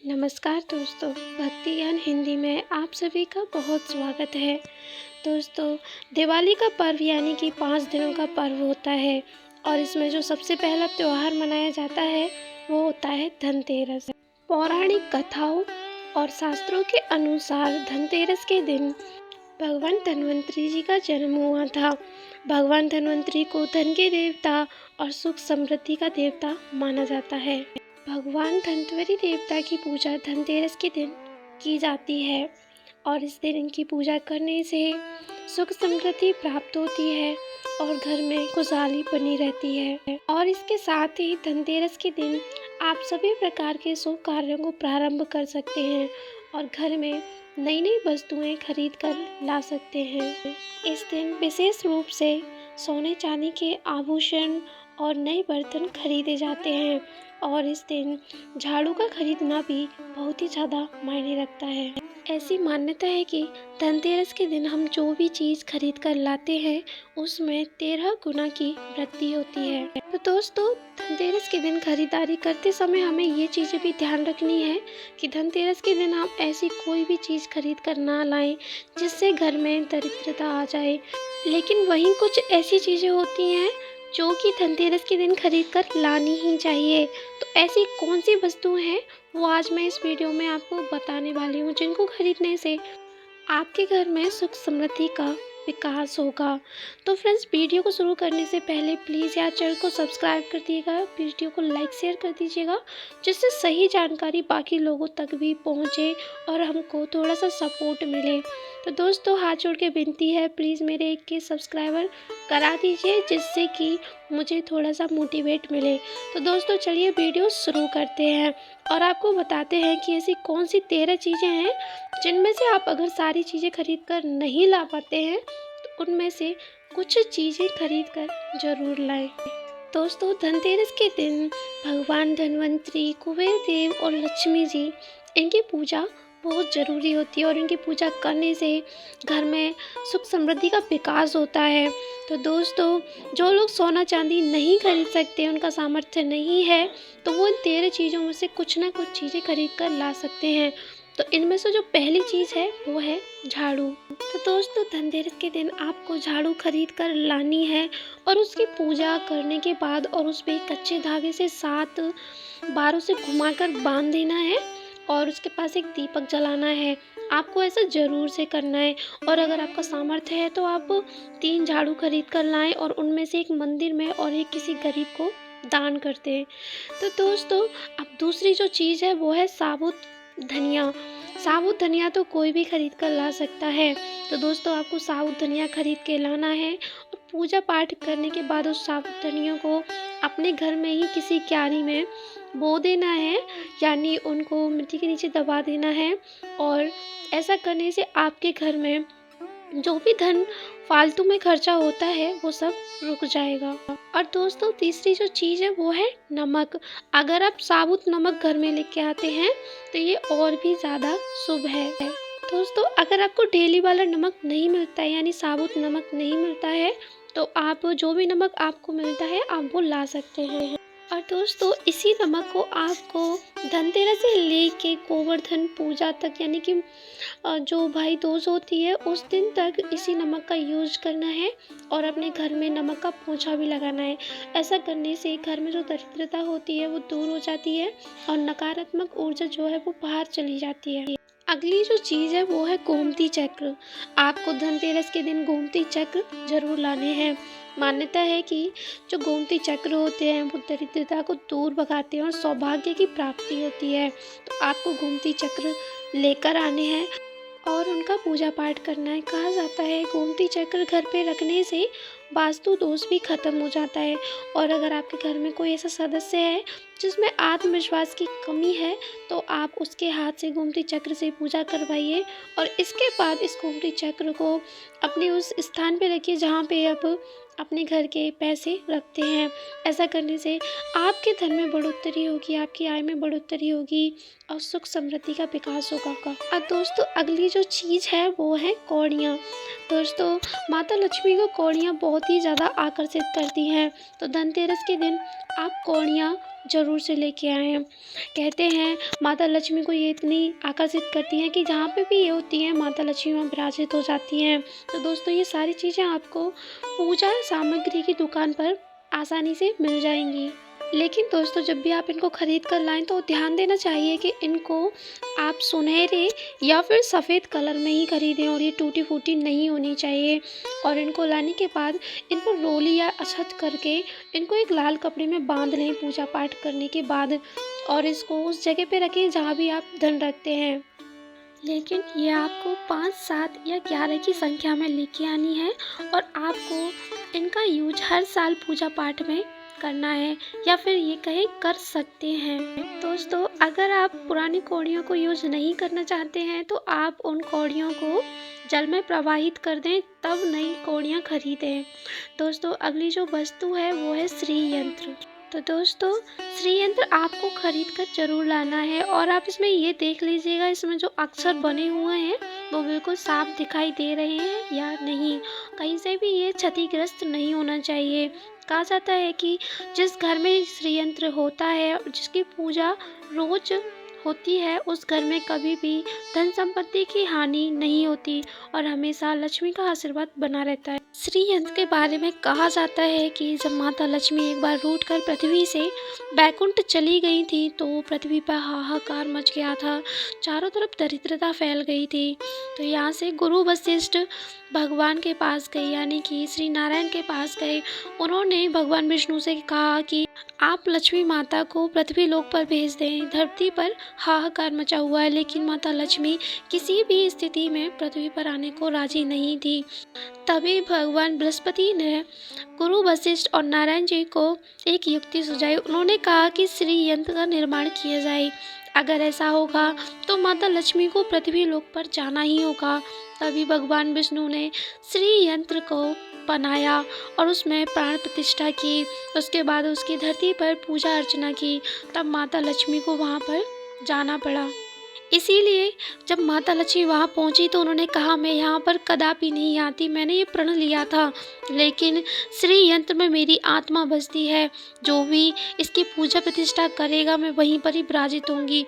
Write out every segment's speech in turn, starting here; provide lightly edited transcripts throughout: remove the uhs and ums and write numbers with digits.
नमस्कार दोस्तों, भक्ति ज्ञान हिंदी में आप सभी का बहुत स्वागत है। दोस्तों, दिवाली का पर्व यानी कि 5 दिनों का पर्व होता है और इसमें जो सबसे पहला त्योहार मनाया जाता है वो होता है धनतेरस। पौराणिक कथाओं और शास्त्रों के अनुसार धनतेरस के दिन भगवान धन्वंतरी जी का जन्म हुआ था। भगवान धन्वंतरी को धन के देवता और सुख समृद्धि का देवता माना जाता है। भगवान धन्वंतरी देवता की पूजा धनतेरस के दिन की जाती है और इस दिन इनकी पूजा करने से सुख समृद्धि प्राप्त होती है और घर में खुशहाली बनी रहती है। और इसके साथ ही धनतेरस के दिन आप सभी प्रकार के शुभ कार्यों को प्रारंभ कर सकते हैं और घर में नई नई वस्तुएं खरीद कर ला सकते हैं। इस दिन विशेष रूप से सोने चांदी के आभूषण और नए बर्तन खरीदे जाते हैं और इस दिन झाड़ू का खरीदना भी बहुत ही ज़्यादा मायने रखता है। ऐसी मान्यता है कि धनतेरस के दिन हम जो भी चीज़ खरीद कर लाते हैं उसमें 13 गुना की वृद्धि होती है। तो दोस्तों, धनतेरस के दिन खरीदारी करते समय हमें ये चीज़ें भी ध्यान रखनी है कि धनतेरस के दिन हम ऐसी कोई भी चीज़ खरीद कर ना लाएं जिससे घर में दरिद्रता आ जाए। लेकिन वहीं कुछ ऐसी चीज़ें होती हैं जो कि धनतेरस के दिन खरीद कर लानी ही चाहिए। तो ऐसी कौन सी वस्तुएं हैं वो आज मैं इस वीडियो में आपको बताने वाली हूँ, जिनको खरीदने से आपके घर में सुख समृद्धि का विकास होगा। तो फ्रेंड्स, वीडियो को शुरू करने से पहले प्लीज़ यार चैनल को सब्सक्राइब कर दिएगा, वीडियो को लाइक शेयर कर दीजिएगा, जिससे सही जानकारी बाकी लोगों तक भी पहुंचे और हमको थोड़ा सा सपोर्ट मिले। तो दोस्तों, हाथ जोड़ के विनती है, प्लीज़ मेरे 21 सब्सक्राइबर करा दीजिए जिससे कि मुझे थोड़ा सा मोटिवेट मिले। तो दोस्तों, चलिए वीडियो शुरू करते हैं और आपको बताते हैं कि ऐसी कौन सी 13 चीज़ें हैं जिनमें से आप अगर सारी चीज़ें खरीद कर नहीं ला पाते हैं तो उनमें से कुछ चीज़ें खरीद कर ज़रूर लाएं। दोस्तों, धनतेरस के दिन भगवान धन्वंतरी, कुबेर देव और लक्ष्मी जी, इनकी पूजा बहुत ज़रूरी होती है और इनकी पूजा करने से घर में सुख समृद्धि का विकास होता है। तो दोस्तों, जो लोग सोना चांदी नहीं खरीद सकते, उनका सामर्थ्य नहीं है, तो वो इन 13 चीज़ों में से कुछ ना कुछ चीज़ें खरीद कर ला सकते हैं। तो इनमें से जो पहली चीज़ है वो है झाड़ू। तो दोस्तों, धनतेरस के दिन आपको झाड़ू खरीद कर लानी है और उसकी पूजा करने के बाद और उस पर कच्चे धागे से 7 बार उसे घुमाकर बांध देना है और उसके पास एक दीपक जलाना है। आपको ऐसा ज़रूर से करना है और अगर आपका सामर्थ्य है तो आप 3 झाड़ू खरीद कर लाएं और उनमें से एक मंदिर में और एक किसी गरीब को दान कर दें। तो दोस्तों, अब दूसरी जो चीज़ है वो है साबुत धनिया। साबुत धनिया तो कोई भी खरीद कर ला सकता है। तो दोस्तों, आपको साबुत धनिया खरीद के लाना है और पूजा पाठ करने के बाद उस साबुत धनिया को अपने घर में ही किसी क्यारी में बो देना है, यानी उनको मिट्टी के नीचे दबा देना है। और ऐसा करने से आपके घर में जो भी धन फालतू में खर्चा होता है वो सब रुक जाएगा। और दोस्तों, तीसरी जो चीज़ है वो है नमक। अगर आप साबुत नमक घर में लेके आते हैं तो ये और भी ज़्यादा शुभ है। दोस्तों, अगर आपको डेली वाला नमक नहीं मिलता है, यानी साबुत नमक नहीं मिलता है, तो आप जो भी नमक आपको मिलता है आप वो ला सकते हैं। और दोस्तों, इसी नमक को आपको धनतेरस से लेके गोवर्धन पूजा तक, यानी कि जो भाई दूज होती है उस दिन तक इसी नमक का यूज करना है और अपने घर में नमक का पोंछा भी लगाना है। ऐसा करने से घर में जो दरिद्रता होती है वो दूर हो जाती है और नकारात्मक ऊर्जा जो है वो बाहर चली जाती है। अगली जो चीज़ है वो है गोमती चक्र। आपको धनतेरस के दिन गोमती चक्र जरूर लाने हैं। मान्यता है कि जो गोमती चक्र होते हैं वो दरिद्रता को दूर भगाते हैं और सौभाग्य की प्राप्ति होती है। तो आपको गोमती चक्र लेकर आने हैं और उनका पूजा पाठ करना है। कहा जाता है गोमती चक्र घर पे रखने से वास्तु दोष भी खत्म हो जाता है। और अगर आपके घर में कोई ऐसा सदस्य है जिसमें आत्मविश्वास की कमी है तो आप उसके हाथ से गोमती चक्र से पूजा करवाइए और इसके बाद इस गोमती चक्र को अपने उस स्थान पे रखिए जहाँ पे आप अपने घर के पैसे रखते हैं। ऐसा करने से आपके धन में बढ़ोतरी होगी, आपकी आय में बढ़ोतरी होगी और सुख समृद्धि का विकास होगा। और दोस्तों, अगली जो चीज़ है वो है कौड़ियाँ। दोस्तों, माता लक्ष्मी को कौड़ियाँ बहुत ही ज़्यादा आकर्षित करती हैं। तो धनतेरस के दिन आप कौड़ियाँ ज़रूर से लेके आएँ। कहते हैं माता लक्ष्मी को ये इतनी आकर्षित करती हैं कि जहाँ पे भी ये होती हैं माता लक्ष्मी वहाँ विराजित हो जाती हैं। तो दोस्तों ये सारी चीज़ें आपको पूजा सामग्री की दुकान पर आसानी से मिल जाएँगी। लेकिन दोस्तों जब भी आप इनको खरीद कर लाएँ तो ध्यान देना चाहिए कि इनको आप सुनहरे या फिर सफ़ेद कलर में ही खरीदें और ये टूटी-फूटी नहीं होनी चाहिए। और इनको लाने के बाद इन पर रोली या अछत करके इनको एक लाल कपड़े में बांध लें पूजा पाठ करने के बाद, और इसको उस जगह पे रखें जहाँ भी आप धन रखते हैं। लेकिन ये आपको 5, 7 या 11 की संख्या में लेके आनी है और आपको इनका यूज हर साल पूजा पाठ में करना है, या फिर ये कहें कर सकते हैं। दोस्तों अगर आप पुरानी कौड़ियों को यूज़ नहीं करना चाहते हैं तो आप उन कौड़ियों को जल में प्रवाहित कर दें, तब नई कौड़ियाँ खरीदें। दोस्तों अगली जो वस्तु है वो है श्री यंत्र। तो दोस्तों श्री यंत्र आपको खरीद कर ज़रूर लाना है और आप इसमें ये देख लीजिएगा इसमें जो अक्षर बने हुए हैं वो बिल्कुल साफ दिखाई दे रहे हैं या नहीं। कहीं से भी ये क्षतिग्रस्त नहीं होना चाहिए। कहा जाता है कि जिस घर में श्री यंत्र होता है और जिसकी पूजा रोज होती है उस घर में कभी भी धन संपत्ति की हानि नहीं होती और हमेशा लक्ष्मी का आशीर्वाद बना रहता है। श्री यंत्र के बारे में कहा जाता है कि जब माता लक्ष्मी एक बार रूठकर पृथ्वी से बैकुंठ चली गई थी तो पृथ्वी पर हाहाकार मच गया था, चारों तरफ दरिद्रता फैल गई थी। तो यहाँ से गुरु वशिष्ठ भगवान के पास गए, यानी कि श्री नारायण के पास गए। उन्होंने भगवान विष्णु से कहा कि आप लक्ष्मी माता को पृथ्वी लोक पर भेज दें, धरती पर हाहाकार मचा हुआ है। लेकिन माता लक्ष्मी किसी भी स्थिति में पृथ्वी पर आने को राजी नहीं थी। तभी भगवान बृहस्पति ने गुरु वशिष्ठ और नारायण जी को एक युक्ति सुझाई। उन्होंने कहा कि श्री यंत्र का निर्माण किया जाए, अगर ऐसा होगा तो माता लक्ष्मी को पृथ्वी लोक पर जाना ही होगा। तभी भगवान विष्णु ने श्री यंत्र को बनाया और उसमें प्राण प्रतिष्ठा की। उसके बाद उसकी धरती पर पूजा अर्चना की, तब माता लक्ष्मी को वहाँ पर जाना पड़ा। इसीलिए जब माता लक्ष्मी वहाँ पहुँची तो उन्होंने कहा मैं यहाँ पर कदापि नहीं आती, मैंने ये प्रण लिया था, लेकिन श्री यंत्र में मेरी आत्मा बसती है, जो भी इसकी पूजा प्रतिष्ठा करेगा मैं वहीं पर ही विराजित होंगी।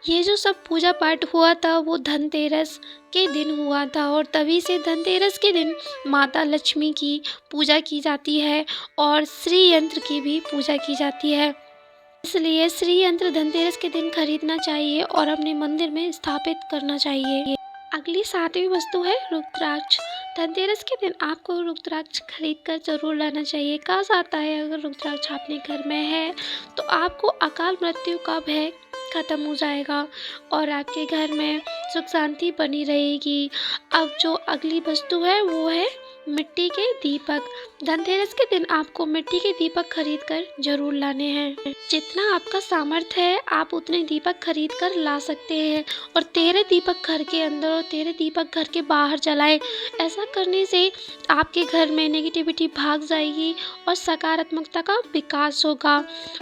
ये जो सब पूजा पाठ हुआ था वो धनतेरस के दिन हुआ था और तभी से धनतेरस के दिन माता लक्ष्मी की पूजा की जाती है और श्री यंत्र की भी पूजा की जाती है। इसलिए श्री यंत्र धनतेरस के दिन खरीदना चाहिए और अपने मंदिर में स्थापित करना चाहिए। अगली 7वीं वस्तु है रुद्राक्ष। धनतेरस के दिन आपको रुद्राक्ष खरीद कर जरूर लाना चाहिए। कहा जाता है अगर रुद्राक्ष अपने घर में है तो आपको अकाल मृत्यु का भय खत्म हो जाएगा और आपके घर में सुख शांति बनी रहेगी। अब जो अगली वस्तु है वो है मिट्टी के दीपक। धनतेरस के दिन आपको मिट्टी के दीपक खरीद कर जरूर लाने हैं। जितना आपका सामर्थ्य है आप उतने दीपक खरीद कर ला सकते हैं और 13 दीपक घर के अंदर और 13 दीपक घर के बाहर जलाएं। ऐसा करने से आपके घर में नेगेटिविटी भाग जाएगी और सकारात्मकता का विकास होगा।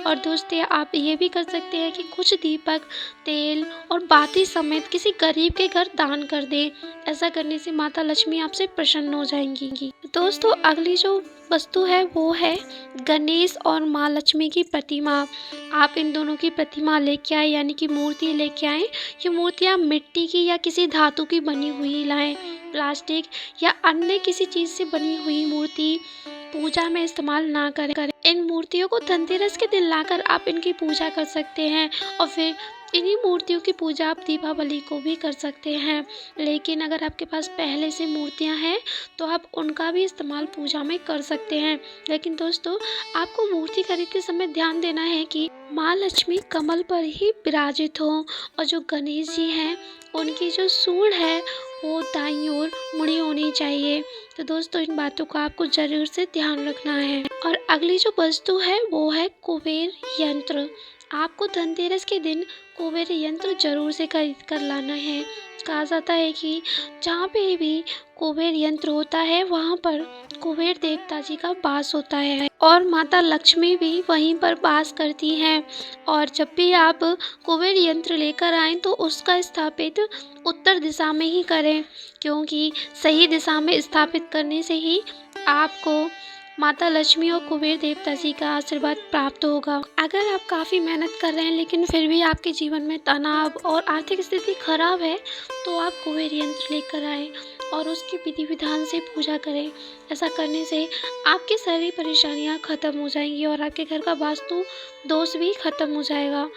और दोस्तों आप ये भी कर सकते हैं कि कुछ दीपक तेल और बाती समेत किसी गरीब के घर दान कर दें। ऐसा करने से माता लक्ष्मी आपसे प्रसन्न हो जाएंगी। दोस्तों अगली जो वस्तु है वो है गणेश और माँ लक्ष्मी की प्रतिमा। आप इन दोनों की प्रतिमा लेके आए, यानी कि मूर्ति लेके आए। ये मूर्तियाँ मिट्टी की या किसी धातु की बनी हुई लाएं। प्लास्टिक या अन्य किसी चीज़ से बनी हुई मूर्ति पूजा में इस्तेमाल ना करें। इन मूर्तियों को धनतेरस के दिन लाकर आप इनकी पूजा कर सकते हैं और फिर इन्हीं मूर्तियों की पूजा आप दीपावली को भी कर सकते हैं। लेकिन अगर आपके पास पहले से मूर्तियां हैं तो आप उनका भी इस्तेमाल पूजा में कर सकते हैं। लेकिन दोस्तों आपको मूर्ति खरीदते समय ध्यान देना है कि माँ लक्ष्मी कमल पर ही विराजित हो और जो गणेश जी हैं उनकी जो सूंड है वो दाईं ओर मुड़ी होनी चाहिए। तो दोस्तों इन बातों का आपको जरूर से ध्यान रखना है। और अगली जो वस्तु है वो है कुबेर यंत्र। आपको धनतेरस के दिन कुबेर यंत्र जरूर से खरीद कर लाना है। कहा जाता है कि जहाँ पे भी कुबेर यंत्र होता है वहाँ पर कुबेर देवता जी का वास होता है और माता लक्ष्मी भी वहीं पर वास करती हैं। और जब भी आप कुबेर यंत्र लेकर आएँ तो उसका स्थापित उत्तर दिशा में ही करें, क्योंकि सही दिशा में स्थापित करने से ही आपको माता लक्ष्मी और कुबेर देवता जी का आशीर्वाद प्राप्त होगा। अगर आप काफ़ी मेहनत कर रहे हैं लेकिन फिर भी आपके जीवन में तनाव और आर्थिक स्थिति खराब है, तो आप कुबेर यंत्र लेकर आएँ और उसकी विधि विधान से पूजा करें। ऐसा करने से आपकी सारी परेशानियां खत्म हो जाएंगी और आपके घर का वास्तु दोष भी खत्म हो जाएगा।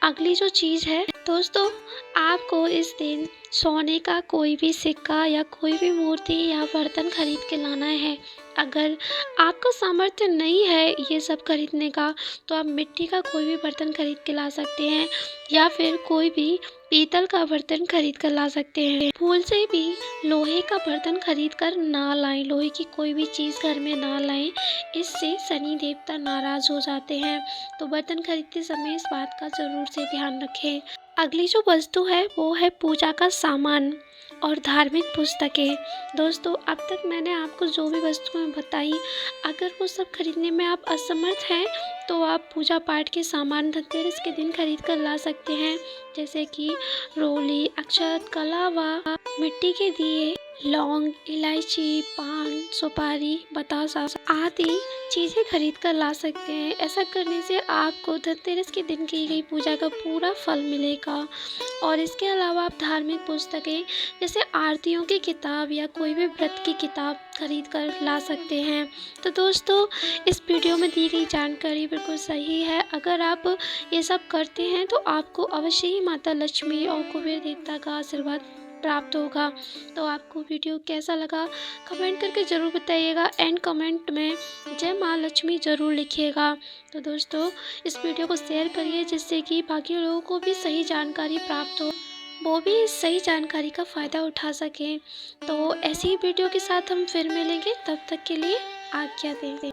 अगली जो चीज़ है दोस्तों, आपको इस दिन सोने का कोई भी सिक्का या कोई भी मूर्ति या बर्तन खरीद के लाना है। अगर आपका सामर्थ्य नहीं है ये सब खरीदने का, तो आप मिट्टी का कोई भी बर्तन खरीद के ला सकते हैं या फिर कोई भी पीतल का बर्तन खरीद कर ला सकते हैं। भूल से भी लोहे का बर्तन खरीद कर ना लाएं, लोहे की कोई भी चीज़ घर में ना लाएं, इससे शनि देवता नाराज़ हो जाते हैं। तो बर्तन खरीदते समय इस बात का ज़रूर से ध्यान रखें। अगली जो वस्तु है वो है पूजा का सामान और धार्मिक पुस्तकें। दोस्तों, अब तक मैंने आपको जो भी वस्तुएं बताई, अगर वो सब खरीदने में आप असमर्थ हैं तो आप पूजा पाठ के सामान धनतेरस के दिन खरीद कर ला सकते हैं, जैसे कि रोली, अक्षत, कलावा, मिट्टी के दिए, लौंग, इलायची, पान, सुपारी, बतासा आदि चीज़ें खरीद कर ला सकते हैं। ऐसा करने से आपको धनतेरस के दिन की गई पूजा का पूरा फल मिलेगा। और इसके अलावा आप धार्मिक पुस्तकें जैसे आरतियों की किताब या कोई भी व्रत की किताब खरीद कर ला सकते हैं। तो दोस्तों, इस वीडियो में दी गई जानकारी बिल्कुल सही है। अगर आप ये सब करते हैं तो आपको अवश्य ही माता लक्ष्मी और कुबेर देवता का आशीर्वाद प्राप्त होगा। तो आपको वीडियो कैसा लगा कमेंट करके ज़रूर बताइएगा एंड कमेंट में जय माँ लक्ष्मी ज़रूर लिखिएगा। तो दोस्तों, इस वीडियो को शेयर करिए जिससे कि बाकी लोगों को भी सही जानकारी प्राप्त हो, वो भी इस सही जानकारी का फ़ायदा उठा सकें। तो ऐसी ही वीडियो के साथ हम फिर मिलेंगे, तब तक के लिए आज्ञा दें।